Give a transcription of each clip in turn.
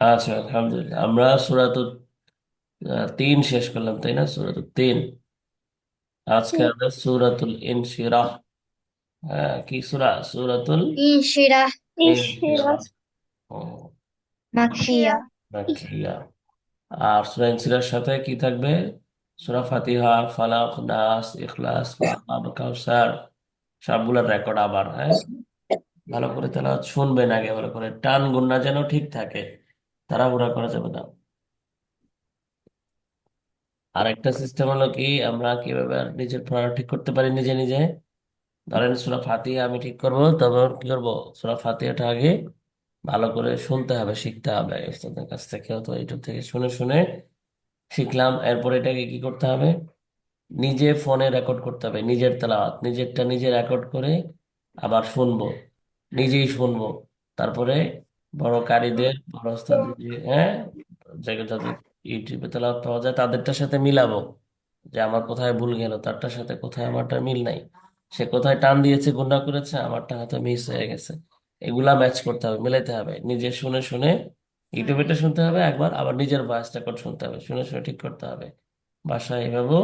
আচ্ছা, আলহামদুলিল্লাহ। আমরা সূরাতুল 3 শেষ করলাম, তাই না? সূরাতুল 3। আজকে আমরা সূরাতুল ইনশিরাহ। কি সূরা? সূরাতুল انشراح ইনশিরাহ। ও, مكية মাকিয়া। আর সূরা ইনশিরাহর সাথে কি থাকবে? সূরা ফাতিহা, ফালাক, নাস, ইখলাস, কাউসার, সবগুলোর রেকর্ড আবার। হ্যাঁ, ভালো করে তেলাওয়াত শুনবেন আগে, ভালো করে টান গুন্না যেন ঠিক থাকে, তাড়াহুড়া করা যাবে না। আর একটা সিস্টেম হলো কি, আমরা কিভাবে আর নিজের পড়া ঠিক করতে পারি নিজে নিজে। ধরেন সূরা ফাতিহা আমি ঠিক করবো, তবে কি করবো? সূরা ফাতিহাটা আগে ভালো করে শুনতে হবে, শিখতে হবে ওস্তাদের কাছ থেকে অথবা ইউটিউব থেকে শুনে শুনে শিখলাম। এরপর এটাকে কি করতে হবে? নিজে ফোনে রেকর্ড করতে হবে, নিজের তেলাওয়াত নিজেরটা নিজে রেকর্ড করে আবার শুনবো, নিজেই শুনবো। তারপরে বড় কারিদের, বড় ওস্তাদের হ্যাঁ, জায়গা যাদের ইউটিউবে তেলাওয়াত পাওয়া যায় তাদেরটার সাথে মিলাবো, যে আমার কোথায় ভুল গেল, তারটার সাথে কোথায় আমারটা মিল নাই, সে কোথায় টান দিয়েছে গুণা করেছে, আমারটা হয়তো মিস হয়ে গেছে। এগুলা ম্যাচ করতে হবে, মিলাইতে হবে, নিজে শুনে শুনে ইউটিউবেটা শুনতে হবে একবার, আবার নিজের ভয়েস রেকর্ড শুনতে হবে, শুনে শুনে ঠিক করতে হবে। বাসায় এভাবেও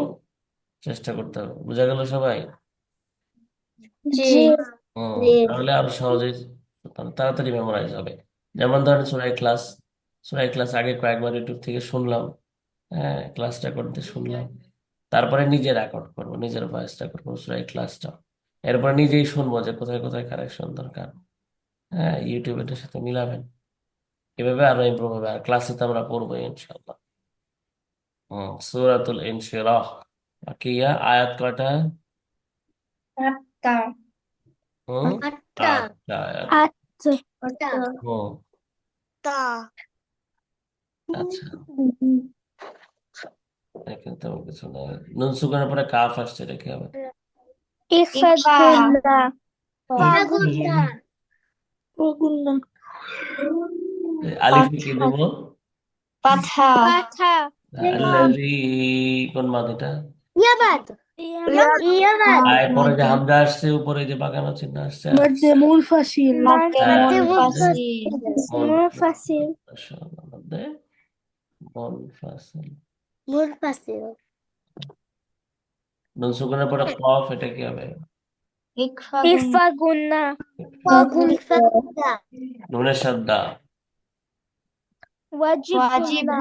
চেষ্টা করতে হবে। বুঝা গেল সবাই? জি তাহলে আরো সহজে তাড়াতাড়ি মেমোরাইজ হবে। যেমন ধরেন সূরা ইখলাস, সূরা ইখলাস আগে কয়েকবার ইউটিউব থেকে শুনলাম, হ্যাঁ, ক্লাসটা করতে শুনলাম, তারপরে নিজে রেকর্ড করবো, নিজের ভয়েস রেকর্ড করবো সূরা ইখলাসটা। এরপর নিজেই শুনবো যে কোথায় কোথায় কারেকশন দরকার। হ্যাঁ, ইউটিউব এটার সাথে মিলাবেন, এভাবে আরো ইমপ্রুভ হবে। আর ক্লাসে তো আমরা পড়বো ইনশাআল্লাহ। সূরাতুল ইনশিরাহ মাকিয়া। আয়াত কয়টা? আটটা হুম, আটটা 8টা আয়াত। আচ্ছা আটটা হুম, তা আচ্ছা, এখানে তেমন কিছু নাই। নুন সুগারের পরে কাফ আসছে, এটা কি হবে? ইকফা হুম। ফাগুন্না ফাগুন্না আলিফে কি দেবো? পাঠা পাঠা আল্লাযী, কোন মাদ এটা? ইয়াবাদ ইয়াবাদ পরে যে হামজা আসছে, উপরে যে বাঁকানো চিহ্ন আসছে। مد منفصل হ্যাঁ, مد মধ্যে منفصل منفصل মধ্যে মুনফাসিল। منفصل নুন সুগারের পরে কফ, এটা কি হবে? إخفاء قلنا নুনের সাদ্দা। واجب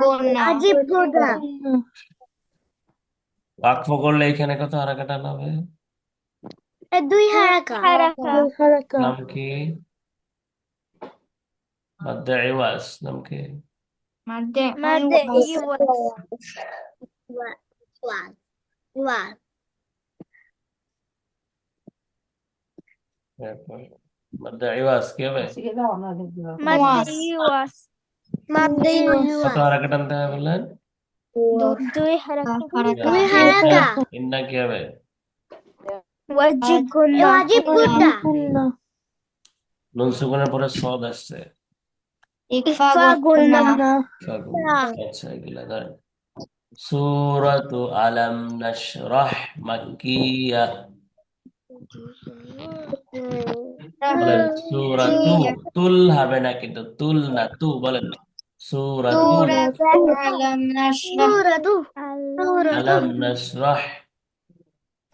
قلنا واجب قلنا ওয়াকফ করলে এখানে কত হারাকাত আনা হবে? দুই হারাকা حركة নাম কি? মাদ্দে ইওয়াজ নাম কি? مد إيواز واو এরপর মাদ্দে ইওয়াজ কি হবে? مد إيواز مد কত إيواز হারাকাত আনতে হবে বললেন? দুই হারাকা দুই ইন্না, ইন্না কি হবে? واجب قلنا قلنا নুন সুগারের পরে সদ আসছে। إخفاء قلنا ফাগুন। আচ্ছা, এগুলা ধরেন। সূরাতু আলাম নাশরাহ মাক্কিয়া। বলেন সূরাতু। তুল হবে না কিন্তু, তুল না, তু বলেন। সূরাতু سورة ألم نشرح سورة আলাম নাশরাহ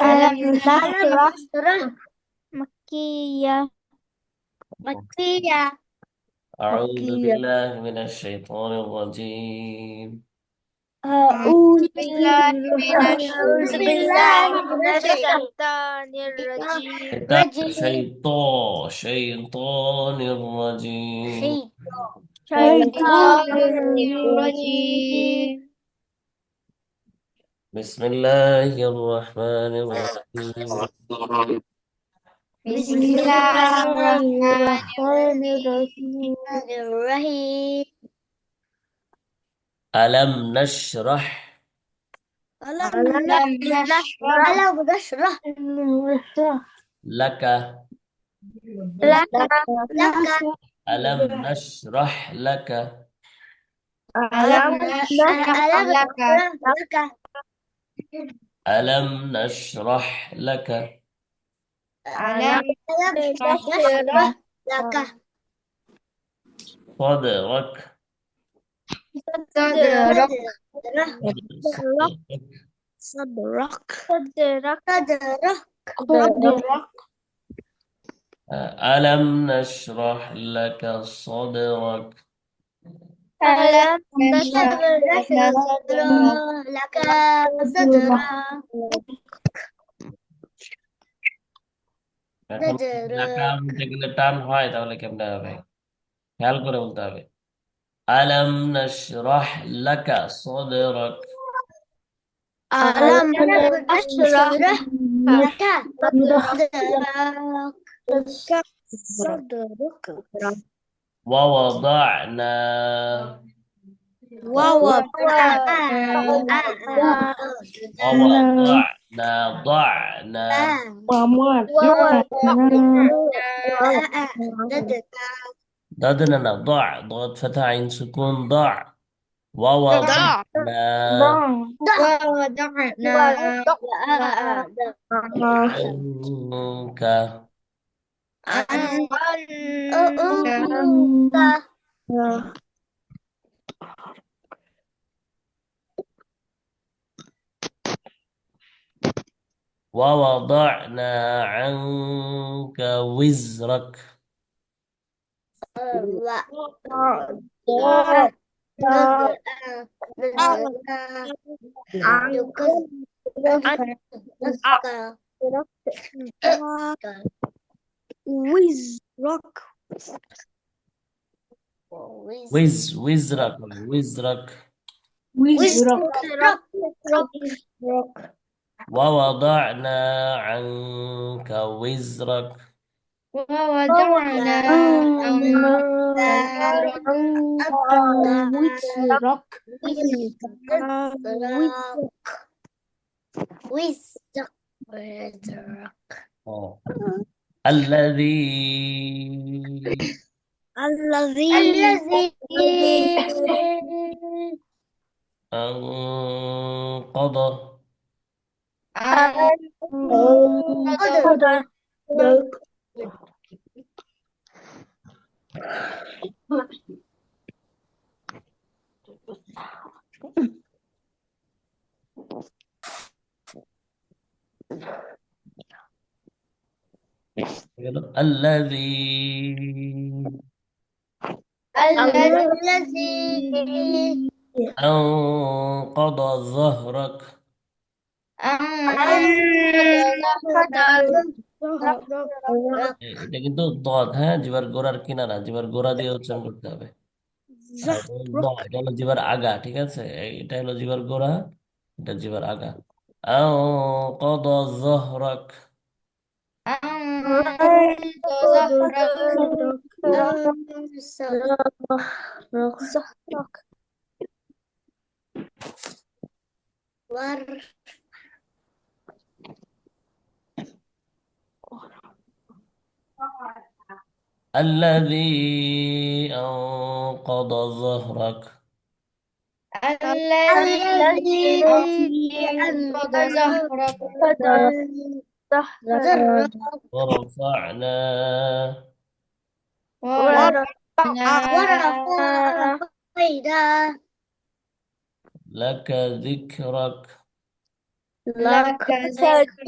ألم نشرح مكية مكية أعوذ مكية بالله من الشيطان الرجيم. أعوذ بالله أعوذ بالله من الشيطان الرجيم এটা شيطان الرجيم. شيطان الرجيم بسم الله الرحمن الرحيم. بسم الله الرحمن الرحيم ألم نشرح ألم نشرح لك. لك لك ألم نشرح لك. ألم نشرح لك ألم نشرح لك ألم نشرح لك صدرك. صدرك. صدرك. صدرك. ألم نشرح لك صدرك. ألم نشرح لك صدرك. এখন ঢাকা صدرك. বলতে গেলে টান হয়, তাহলে কেমনে হবে? খেয়াল করে বলতে হবে। আলম নাশরাহ লাকা সাদরাক। ألم ألم نشرح نشرح لك صدرك. لك صدرك ووضعنا ووضعنا ووضعنا ضعنا ضدنا ضع ضاد فتح عين سكون ضع. ضع ووضعنا ووضعنا عنك عنك ووضعنا عنك وزرك. وزرك وزرك وزرك. وزرك. ووضعنا عنك وزرك. ووضعنا وزرك. آه. الذي الذي الذي أنقض قدر. الذي الذي أنقض ظهرك. এটা কিন্তু দদ, হ্যাঁ, জিবার গোড়ার কিনারা, জিবার গোড়া দিয়ে উচ্চারণ করতে হবে। আর এটা হলো জিবার আগা, ঠিক আছে? এটা হলো জিবার গোড়া, এটা জিবার আগা। أنقض ظهرك. الذي أنقض ظهرك. الذي أنقض ظهرك. ورفعنا ورفعنا لك ذكرك. لك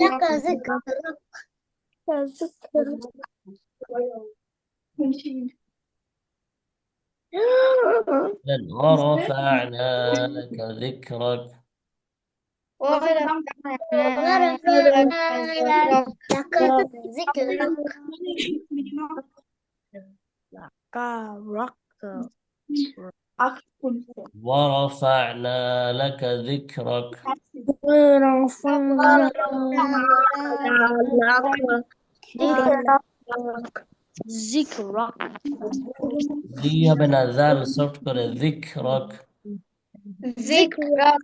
لك ذكرك. ورفعنا لك ذكرك. ورفعنا لك ذكرك. ورفعنا لك ذكرك. ورفعنا ذكرك জি হবে না, জাল সফট করে ذكرك. ذكرك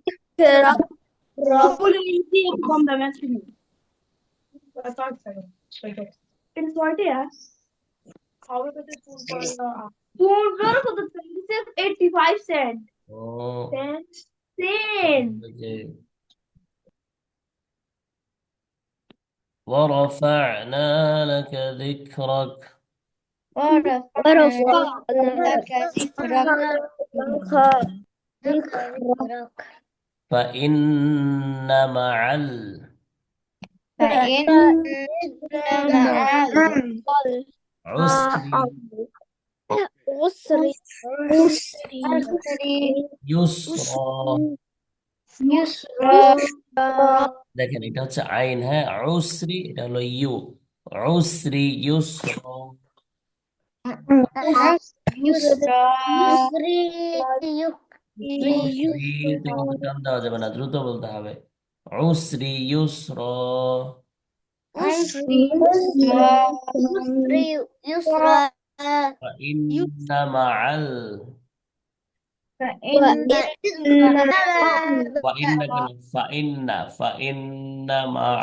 It's 85 cents. O Cent. যে ورفعنا لك ذكرك. ورفعنا لك ذكرك ذكرك فإن مع فإن مع العسر العسر يسرا. يسرا দেখেন এটা হচ্ছে আইন, হ্যাঁ, উসরি এটা হলো ইউ, উসরি ইউসরা। يسرا উসরিতে কিন্তু টান দেওয়া যাবে না, দ্রুত বলতে হবে। উসরি ইউসরা। عسر يسرا يسرا فإن مع فإن وإن كان فإن مع مع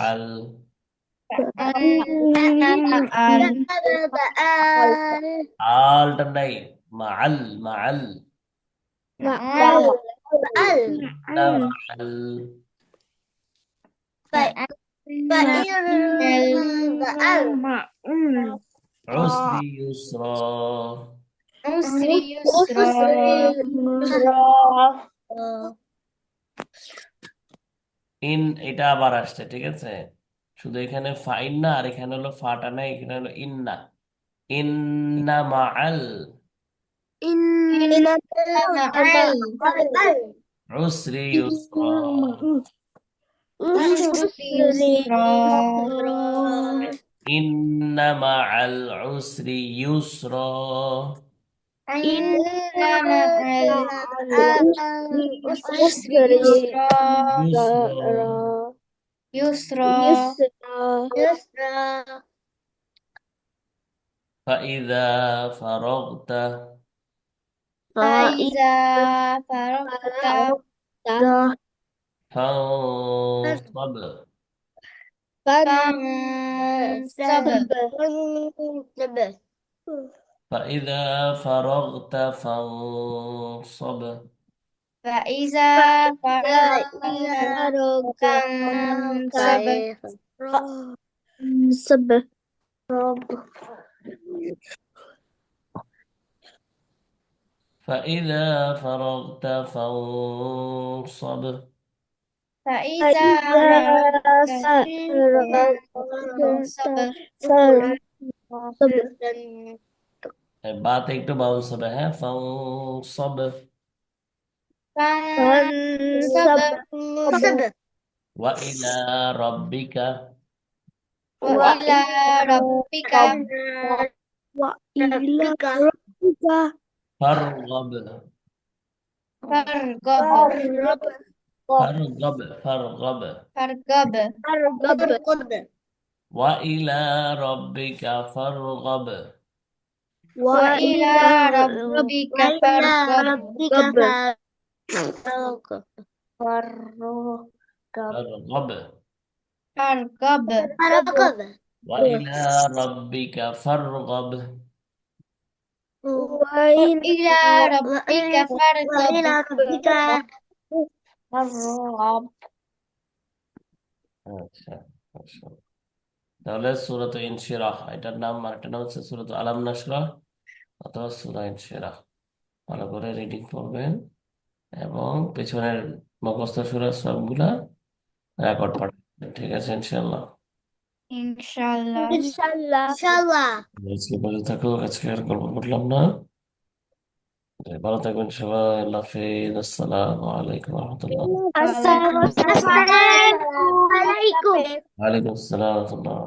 آل تندai مع مع مع مع عسر يسرا. عسر يسرا ইন এটা আবার আসছে, ঠিক আছে, শুধু এখানে ফাইন না, আর এখানে হলো ফাটা নাই, এখানে হলো ইন্না। ইন্না মাআল إن مع উসরি ইউসরা। العسر يسرا ইন্না মাআল উসরি ইউসরা। إن مع العسر يسرا يسرا. يسرا فإذا فرغت فإذا فرغت فانصب. فانصب فإذا فرغت فانصب. فإذا فرغت فانصب فإذا فرغت فانصب. فإذا فرغت فانصب বাতে একটু বাউন্স হবে, হ্যাঁ, ফাংসব। فانصب ওয়া ইলা রাব্বিকা وإلى ربك ফারগাব فارغب ফারগাব ফারগাব। فارغب ওয়া ইলা রাব্বিকা ফারগাব। وإلى ربك فارغب ফারগাব। فارغب ওয়া ইলা রাব্বিকা ফারগাব। وإلى ربك فارغب আচ্ছা, আচ্ছা। তাহলে সূরাত ইনশিরাহ এটার নাম, আর এটার নাম হচ্ছে সূরাত আলাম নাশরাহ অথবা সূরা ইনশিরাহ। ভালো করে রিডিং করবেন এবং পেছনের মুখস্থ সূরা সবগুলা রেকর্ড পাঠাবেন, ঠিক আছে ইনশাআল্লাহ। إن شاء الله إن شاء الله আজকে ভালো থাকো, আজকে আর গল্প করলাম না। ভালো থাকবেন সবাই, আল্লাহ হাফেজ, আসসালামু আলাইকুম রহমতুল্লাহ। السلام السلام عليكم ওয়ালাইকুম আসসালাম ওয়া রাহমাতুল্লাহ।